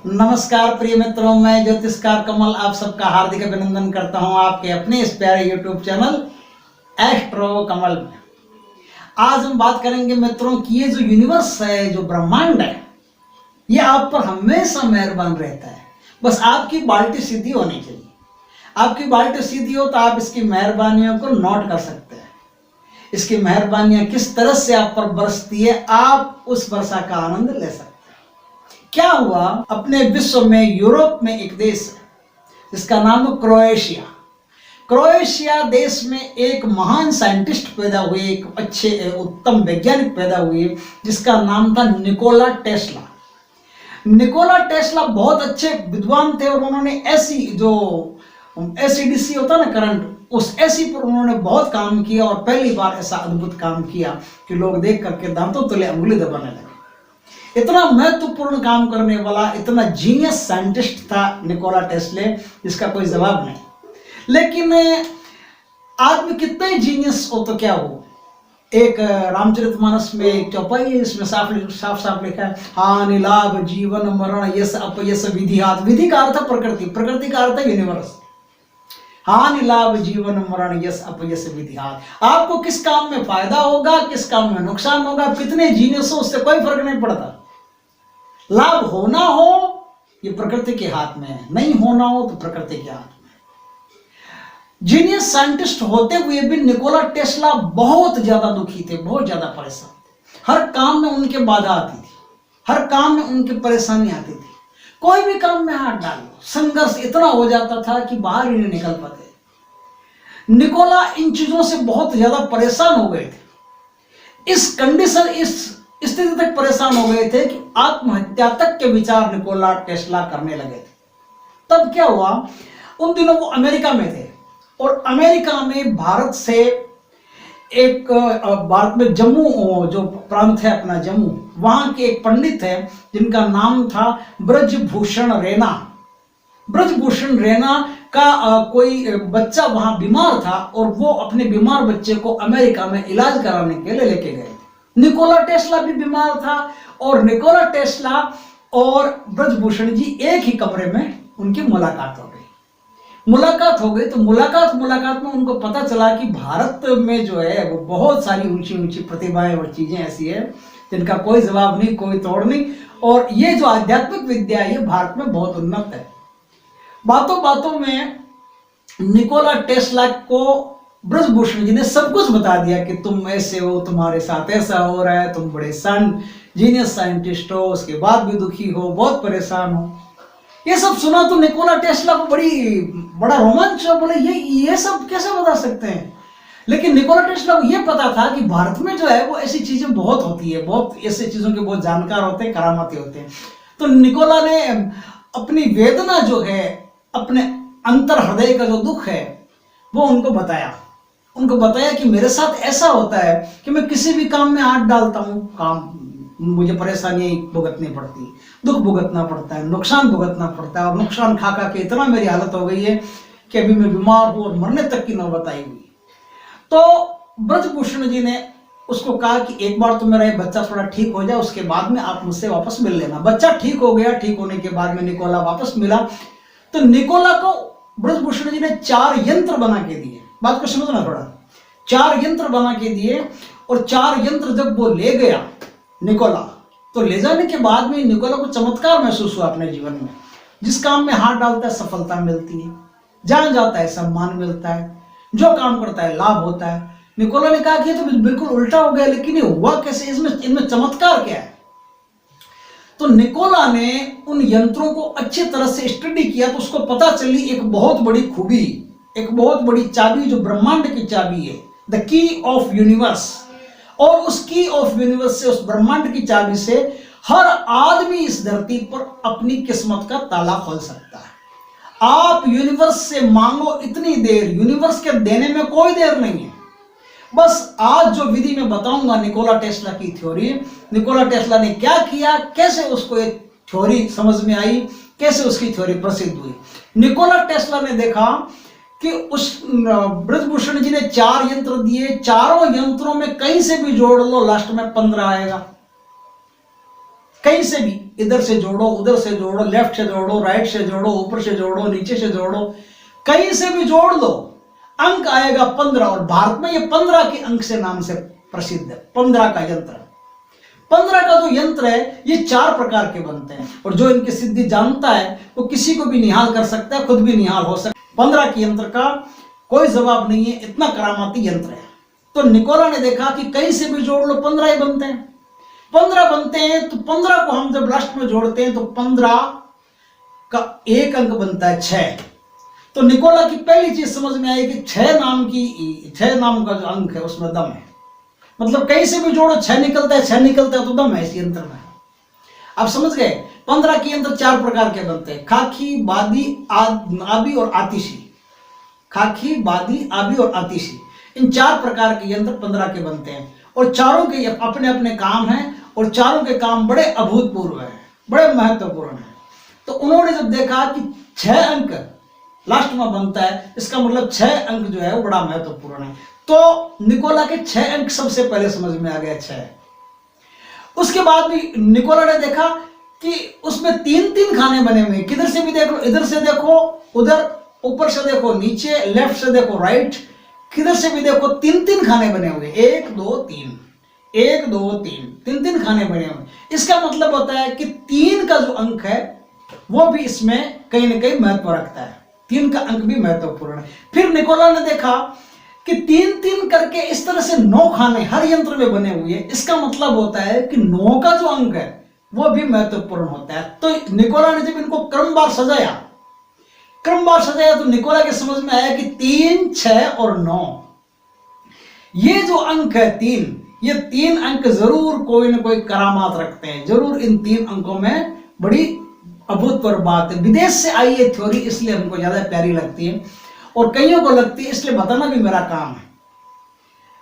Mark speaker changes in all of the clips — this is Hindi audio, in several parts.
Speaker 1: नमस्कार प्रिय मित्रों, मैं ज्योतिषकार कमल आप सबका हार्दिक अभिनंदन करता हूं आपके अपने इस प्यारे यूट्यूब चैनल एस्ट्रो कमल में। आज हम बात करेंगे मित्रों कि ये जो यूनिवर्स है, जो ब्रह्मांड है, ये आप पर हमेशा मेहरबान रहता है। बस आपकी बाल्टी सीधी होनी चाहिए। आपकी बाल्टी सीधी हो तो आप इसकी मेहरबानियों को नोट कर सकते हैं। इसकी मेहरबानियां किस तरह से आप पर बरसती है, आप उस वर्षा का आनंद ले सकते हैं। क्या हुआ, अपने विश्व में यूरोप में एक देश है जिसका नाम है क्रोएशिया। क्रोएशिया देश में एक महान साइंटिस्ट पैदा हुए, एक अच्छे उत्तम वैज्ञानिक पैदा हुए जिसका नाम था निकोला टेस्ला। निकोला टेस्ला बहुत अच्छे विद्वान थे और उन्होंने ऐसी जो एसीडीसी होता ना, करंट, उस एसी पर उन्होंने बहुत काम किया और पहली बार ऐसा अद्भुत काम किया कि लोग देख करके दांतों तले अंगुली दबाने लगे। इतना महत्वपूर्ण काम करने वाला, इतना जीनियस साइंटिस्ट था निकोला टेस्ला, जिसका कोई जवाब नहीं। लेकिन आदमी कितना ही जीनियस हो तो क्या हो, एक रामचरितमानस में एक चौपाई है, इसमें साफ साफ लिखा है, हानि लाभ जीवन मरण यश अपयश विधियात। विधि का अर्थ प्रकृति, प्रकृति का अर्थ यूनिवर्स। हानि लाभ जीवन मरण यश अपयश विधियात। आपको किस काम में फायदा होगा, किस काम में नुकसान होगा, कितने जीनियस हो, उससे कोई फर्क नहीं पड़ता। लाभ होना हो ये प्रकृति के हाथ में है, नहीं होना हो तो प्रकृति के हाथ में। जीनियस साइंटिस्ट होते हुए भी निकोला टेस्ला बहुत ज्यादा दुखी थे, बहुत ज्यादा परेशान थे। हर काम में उनके बाधा आती थी, हर काम में उनकी परेशानी आती थी। कोई भी काम में हाथ डाल लो, संघर्ष इतना हो जाता था कि बाहर ही नहीं निकल पाते। निकोला इन चीजों से बहुत ज्यादा परेशान हो गए थे। इस कंडीशन, इस स्थिति तक परेशान हो गए थे कि आत्महत्या तक के विचार निकोला टेस्ला करने लगे थे। तब क्या हुआ, उन दिनों वो अमेरिका में थे और अमेरिका में भारत से एक, भारत में जम्मू जो प्रांत है अपना जम्मू, वहां के एक पंडित है जिनका नाम था ब्रजभूषण रैना। ब्रजभूषण रैना का कोई बच्चा वहां बीमार था और वो अपने बीमार बच्चे को अमेरिका में इलाज कराने के लिए लेके गए। निकोला टेस्ला भी बीमार था और निकोला टेस्ला और ब्रजभूषण जी एक ही कमरे में उनकी मुलाकात हो गई। तो मुलाकात में उनको पता चला कि भारत में जो है वो बहुत सारी ऊंची ऊंची प्रतिभाएं और चीजें ऐसी है जिनका कोई जवाब नहीं, कोई तोड़ नहीं। और ये जो आध्यात्मिक विद्या है ये भारत में बहुत उन्नत है। बातों बातों में निकोला टेस्ला को ब्रजभूषण जी ने सब कुछ बता दिया कि तुम ऐसे हो, तुम्हारे साथ ऐसा हो रहा है, तुम बड़े जीनियस साइंटिस्ट हो, उसके बाद भी दुखी हो, बहुत परेशान हो। ये सब सुना तो निकोला टेस्ला को बड़ा रोमांच हुआ। बोले ये सब कैसे बता सकते हैं। लेकिन निकोला टेस्ला को ये पता था कि भारत में जो है वो ऐसी चीजें बहुत होती है, बहुत ऐसी चीजों के बहुत जानकार होते हैं, करामाती होते हैं। तो निकोला ने अपनी वेदना जो है, अपने अंतर हृदय का जो दुख है वो उनको बताया कि मेरे साथ ऐसा होता है कि मैं किसी भी काम में हाथ डालता हूँ, मुझे परेशानी भुगतनी पड़ती, दुख भुगतना पड़ता है, नुकसान भुगतना पड़ता है। और नुकसान खा के इतना मेरी हालत हो गई है कि अभी मैं बीमार हूँ और मरने तक की नौबत आई हुई। तो ब्रजभूषण जी ने उसको कहा कि एक बार तो मेरा ये बच्चा थोड़ा ठीक हो जाए, उसके बाद में आप मुझसे वापस मिल लेना। बच्चा ठीक हो गया। ठीक होने के बाद में निकोला वापस मिला तो निकोला को ब्रजभूषण जी ने 4 यंत्र बना के दिए। बात को समझना थोड़ा। 4 यंत्र बना के दिए और 4 यंत्र जब वो ले गया निकोला, तो ले जाने के बाद में निकोला को चमत्कार महसूस हुआ अपने जीवन में। जिस काम में हाथ डालता है सफलता मिलती है, जहां जाता है सम्मान मिलता है, जो काम करता है लाभ होता है। निकोला ने कहा कि ये तो बिल्कुल उल्टा हो गया, लेकिन ये हुआ कैसे, इनमें चमत्कार क्या है। तो निकोला ने उन यंत्रों को अच्छी तरह से स्टडी किया तो उसको पता चली एक बहुत बड़ी खूबी, एक बहुत बड़ी चाबी जो ब्रह्मांड की चाबी है, द की ऑफ यूनिवर्स। और उस की ऑफ यूनिवर्स से, उस ब्रह्मांड की चाबी से हर आदमी इस धरती पर अपनी किस्मत का ताला खोल सकता है। आप यूनिवर्स से मांगो इतनी देर, यूनिवर्स के देने में कोई देर नहीं है। बस आज जो विधि में बताऊंगा निकोला टेस्ला की थ्योरी, निकोला टेस्ला ने क्या किया, कैसे उसको एक थ्योरी समझ में आई, कैसे उसकी थ्योरी प्रसिद्ध हुई। निकोला टेस्ला ने देखा कि उस ब्रजभूषण जी ने 4 यंत्र दिए, चारों यंत्रों में कहीं से भी जोड़ लो लास्ट में 15 आएगा, कहीं से भी इधर से जोड़ो, उधर से जोड़ो, लेफ्ट से जोड़ो, राइट से जोड़ो, ऊपर से जोड़ो, नीचे से जोड़ो, कहीं से भी जोड़ दो, अंक आएगा 15। और भारत में ये 15 के अंक से नाम से प्रसिद्ध है। 15 का यंत्र, 15 का जो यंत्र है ये 4 प्रकार के बनते हैं, और जो इनकी सिद्धि जानता है वो किसी को भी निहाल कर सकता है, खुद भी निहाल हो सकता है। 15 के यंत्र का कोई जवाब नहीं है, इतना करामाती यंत्र है। तो निकोला ने देखा कि कहीं से भी जोड़ लो 15 ही बनते हैं। 15 बनते हैं, तो 15 को हम जब लास्ट में जोड़ते हैं तो 15 का एक अंक बनता है 6। तो निकोला की पहली चीज समझ में आई कि 6 नाम का जो अंक है उसमें दम है। मतलब कहीं से भी जोड़ो 6 निकलता है, 6 निकलता है, तो दम है इस यंत्र में। आप समझ गए। 15 के यंत्र 4 प्रकार के बनते हैं, खाकी, बादी, आबी और आतिशी। खाकी, बादी, आबी और आतिशी, इन 4 प्रकार के यंत्र 15 के बनते हैं, और चारों के अपने अपने काम हैं, और चारों के काम बड़े अभूतपूर्व हैं, बड़े महत्वपूर्ण हैं। तो उन्होंने जब देखा कि 6 अंक लास्ट में बनता है, इसका मतलब 6 अंक जो है वो बड़ा महत्वपूर्ण है। तो निकोला के 6 अंक सबसे पहले समझ में आ गया, 6। उसके बाद भी निकोला ने देखा कि उसमें 3-3 खाने बने हुए हैं, किधर से भी देखो, इधर से देखो, उधर, ऊपर से देखो नीचे, लेफ्ट से देखो राइट, किधर से भी देखो 3-3 खाने बने हुए, 1 2 3, 1 2 3, 3-3 खाने बने हुए। इसका मतलब होता है कि 3 का जो अंक है वो भी इसमें कहीं ना कहीं महत्व रखता है, 3 का अंक भी महत्वपूर्ण है। फिर निकोला ने देखा कि 3-3 करके इस तरह से 9 खाने हर यंत्र में बने हुए हैं। इसका मतलब होता है कि 9 का जो अंक है वो भी महत्वपूर्ण होता है। तो निकोला ने जब इनको क्रमवार सजाया तो निकोला के समझ में आया कि 3, 6 और 9 ये जो अंक है 3, ये 3 अंक जरूर कोई ना कोई करामात रखते हैं, जरूर इन 3 अंकों में बड़ी अभूतपूर्व बात है। विदेश से आई ये थ्योरी इसलिए हमको ज्यादा प्यारी लगती है, और कईयों को लगती है, इसलिए बताना भी मेरा काम है।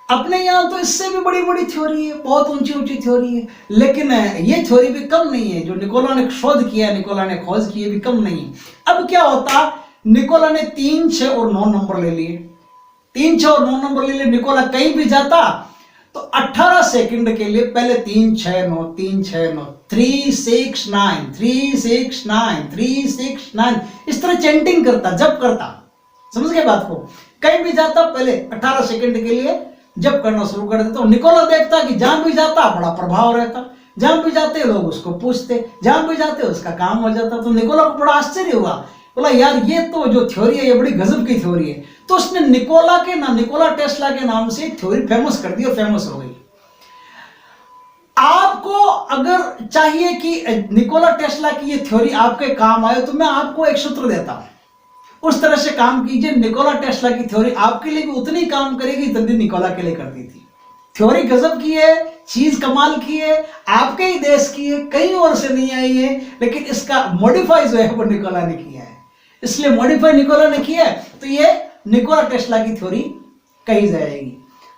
Speaker 1: अपने यहाँ तो इससे भी बड़ी बड़ी थ्योरी है, बहुत ऊंची ऊंची थ्योरी है, लेकिन ये थ्योरी भी कम नहीं है। जो निकोला ने शोध किया, निकोला ने खोज की, भी कम नहीं है। अब क्या होता, निकोला ने 3, 6 और 9 नंबर ले लिए, 3, 6 और 9 नंबर ले लिए। निकोला कहीं भी जाता तो 18 सेकंड के लिए पहले 3 6 9 3 6 9 3 6 9 3 6 9 3 6 9 इस तरह चैंटिंग करता, जप करता। समझ गए बात को। कहीं भी जाता पहले 18 सेकंड के लिए जप करना शुरू कर देता। निकोला देखता कि जहां भी जाता बड़ा प्रभाव रहता, जहां भी जाते लोग उसको पूछते, जहां भी जाते उसका काम हो जाता। तो निकोला को बड़ा आश्चर्य हुआ, बोला यार ये तो जो थ्योरी है ये बड़ी गजब की थ्योरी है। तो उसने निकोला टेस्ला के नाम से थ्योरी फेमस कर दी और फेमस हो गई। आपको अगर चाहिए कि निकोला टेस्ला की ये थ्योरी आपके काम आए तो मैं आपको एक सूत्र देता हूं, उस तरह से काम कीजिए। निकोला टेस्ला की थ्योरी आपके लिए भी उतनी काम करेगी जितनी निकोला के लिए करती थी। थ्योरी गजब की है, चीज कमाल की है, आपके ही देश की है, कहीं और से नहीं आई है, लेकिन इसका मॉडिफाई जो है वो निकोला ने किया है, इसलिए मॉडिफाई निकोला ने किया है। तो ये निकोला टेस्ला की थ्योरी कही जाएगी।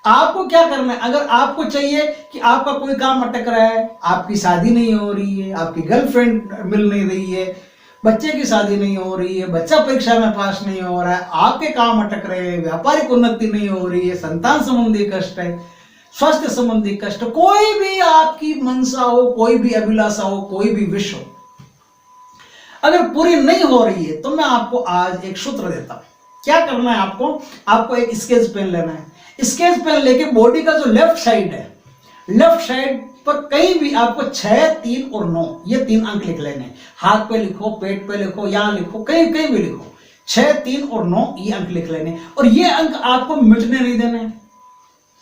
Speaker 1: आपको क्या करना है, अगर आपको चाहिए कि आपका कोई काम अटक रहा है, आपकी शादी नहीं हो रही है, आपकी गर्लफ्रेंड मिल नहीं रही है, बच्चे की शादी नहीं हो रही है, बच्चा परीक्षा में पास नहीं हो रहा है, आपके काम अटक रहे हैं, व्यापारिक उन्नति नहीं हो रही है, संतान संबंधी कष्ट है, स्वास्थ्य संबंधी कष्ट, कोई भी आपकी मनसा हो, कोई भी अभिलाषा हो, कोई भी विश हो, अगर पूरी नहीं हो रही है तो मैं आपको आज एक सूत्र देता हूं। क्या करना है आपको एक स्केच पेन लेना है। स्केच पेन लेके बॉडी का जो लेफ्ट साइड है, लेफ्ट साइड पर कहीं भी आपको 6, 3 और 9 ये 3 अंक लिख लेने हैं। हाथ पे लिखो, पेट पे लिखो, यहां लिखो, कहीं भी लिखो। 6, 3 और 9 ये अंक लिख लेने, और ये अंक आपको मिटने नहीं देने।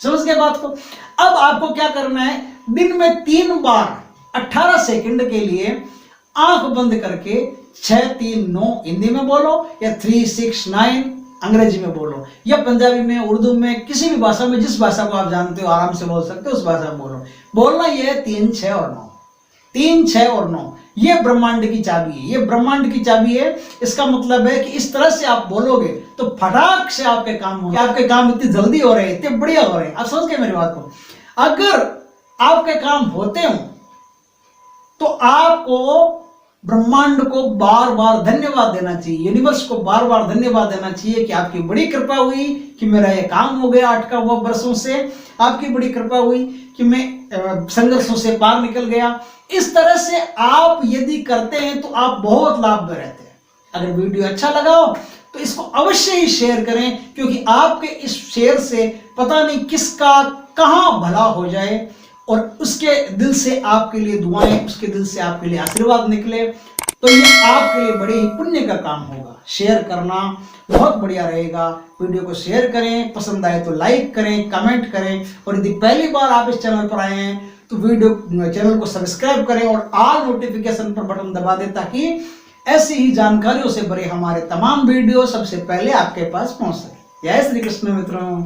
Speaker 1: समझ गए बात को। अब आपको क्या करना है, दिन में 3 बार 18 सेकंड के लिए आंख बंद करके 6, 3, 9 हिंदी में बोलो, या 3, 6, 9 अंग्रेजी में बोलो, या पंजाबी में, उर्दू में, किसी भी भाषा में, जिस भाषा को आप जानते हो आराम से बोल सकते हो उस भाषा में बोलो। बोलना ये है 3, 6 और 9, 3, 6 और 9 ये ब्रह्मांड की चाबी है, ये ब्रह्मांड की चाबी है। इसका मतलब है कि इस तरह से आप बोलोगे तो फटाक से आपके काम होंगे। आपके काम इतनी जल्दी हो रहे हैं, इतने बढ़िया हो रहे हैं। आप समझ गए मेरी बात को। अगर आपके काम होते हो तो आपको ब्रह्मांड को बार बार धन्यवाद देना चाहिए, यूनिवर्स को बार बार धन्यवाद देना चाहिए कि आपकी बड़ी कृपा हुई कि मेरा ये काम हो गया अटका हुआ वर्षों से, आपकी बड़ी कृपा हुई कि मैं संघर्षों से पार निकल गया। इस तरह से आप यदि करते हैं तो आप बहुत लाभ में रहते हैं। अगर वीडियो अच्छा लगा हो तो इसको अवश्य ही शेयर करें, क्योंकि आपके इस शेयर से पता नहीं किसका कहां भला हो जाए और उसके दिल से आपके लिए दुआएं, उसके दिल से आपके लिए आशीर्वाद निकले, तो ये आपके लिए बड़े ही पुण्य का काम होगा। शेयर करना बहुत बढ़िया रहेगा। वीडियो को शेयर करें, पसंद आए तो लाइक करें, कमेंट करें, और यदि पहली बार आप इस चैनल पर आए हैं तो चैनल को सब्सक्राइब करें और ऑल नोटिफिकेशन पर बटन दबा दें, ताकि ऐसी ही जानकारियों से भरे हमारे तमाम वीडियो सबसे पहले आपके पास पहुंच सके। जय श्री कृष्ण मित्रों।